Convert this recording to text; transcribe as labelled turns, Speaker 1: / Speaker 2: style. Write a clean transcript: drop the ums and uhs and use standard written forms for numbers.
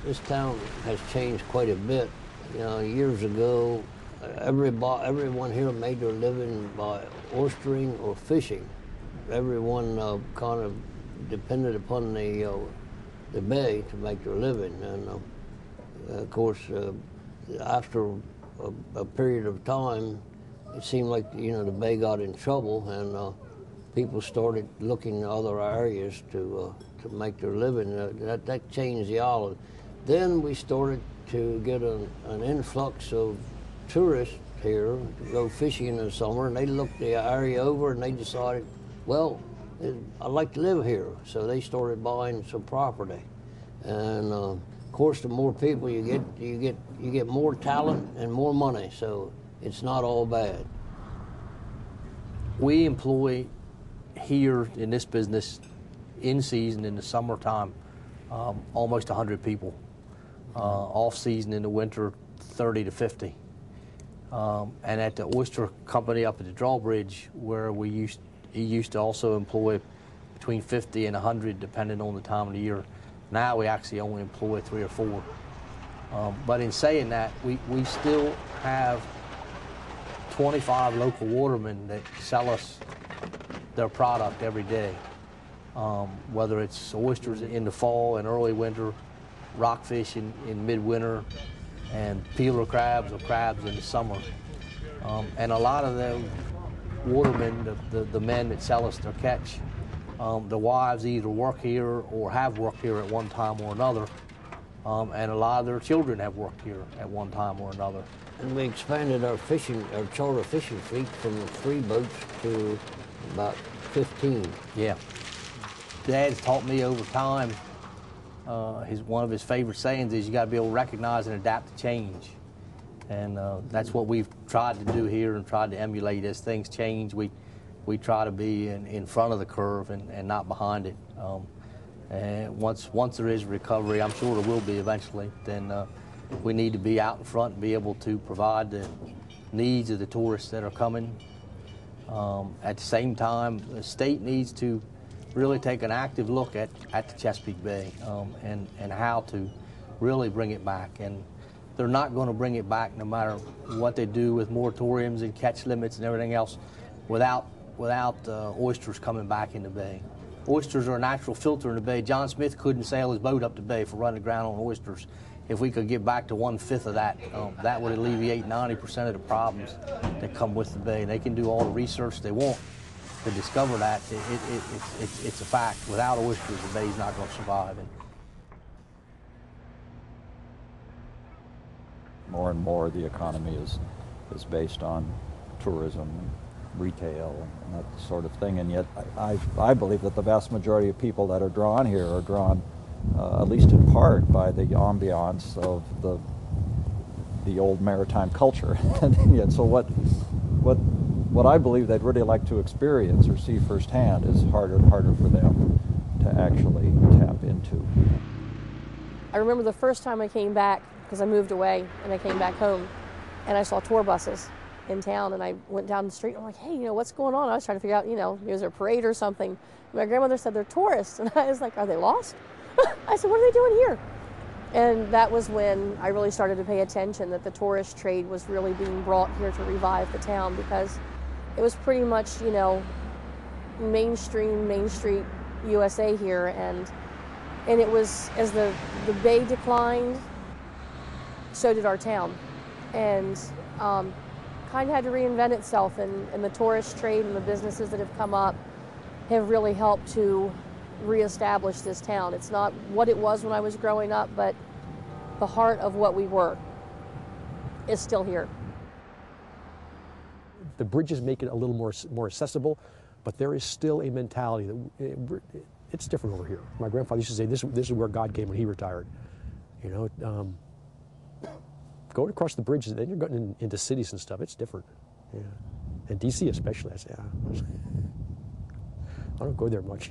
Speaker 1: This town has changed quite a bit. You know, years ago, everyone here made their living by oystering or fishing. Everyone kind of depended upon the bay to make their living. And of course, after a period of time, it seemed like, you know, the bay got in trouble, and people started looking to other areas to make their living. That changed the island. Then we started to get an influx of tourists here to go fishing in the summer, and they looked the area over and they decided, well, I'd like to live here. So they started buying some property. And of course, the more people you get more talent and more money. So it's not all bad.
Speaker 2: We employ here in this business, in season, in the summertime, almost 100 people. Off season in the winter, 30 to 50. And at the oyster company up at the drawbridge, where he used to also employ between 50 and 100, depending on the time of the year. Now we actually only employ 3 or 4. But in saying that, we still have 25 local watermen that sell us their product every day, whether it's oysters in the fall and early winter, rockfish in midwinter, and peeler crabs or crabs in the summer. And a lot of the watermen, the men that sell us their catch, the wives either work here or have worked here at one time or another, and a lot of their children have worked here at one time or another.
Speaker 1: And we expanded our charter fishing fleet from 3 boats to about 15.
Speaker 2: Yeah. Dad's taught me over time, one of his favorite sayings is you got to be able to recognize and adapt to change. And that's what we've tried to do here and tried to emulate. As things change, we try to be in front of the curve and not behind it. And once there is recovery, I'm sure there will be eventually, then we need to be out in front and be able to provide the needs of the tourists that are coming. At the same time, the state needs to really take an active look at the Chesapeake Bay and how to really bring it back. And they're not going to bring it back no matter what they do with moratoriums and catch limits and everything else without oysters coming back in the bay. Oysters are a natural filter in the bay. John Smith couldn't sail his boat up the bay for running aground on oysters. If we could get back to 1/5 of that, that would alleviate 90% of the problems that come with the bay. They can do all the research they want to discover that. It's a fact. Without oysters, the bay's not going to survive.
Speaker 3: More and more, the economy is based on tourism and retail and that sort of thing. And yet, I believe that the vast majority of people that are drawn here are drawn, at least in part, by the ambiance of the old maritime culture. And yet, so what I believe they'd really like to experience or see firsthand is harder and harder for them to actually tap into.
Speaker 4: I remember the first time I came back, because I moved away and I came back home, and I saw tour buses in town, and I went down the street and I'm like, hey, what's going on? I was trying to figure out, is there a parade or something? My grandmother said they're tourists, and I was like, are they lost? I said, what are they doing here? And that was when I really started to pay attention that the tourist trade was really being brought here to revive the town, because it was pretty much, Main Street USA here, and it was, as the bay declined, so did our town. And kind of had to reinvent itself, and the tourist trade and the businesses that have come up have really helped to reestablish this town. It's not what it was when I was growing up, but the heart of what we were is still here.
Speaker 5: The bridges make it a little more accessible, but there is still a mentality that it's different over here. My grandfather used to say, this is where God came when he retired. Going across the bridges, then you're getting into cities and stuff. It's different. Yeah. And DC especially, I don't go there much.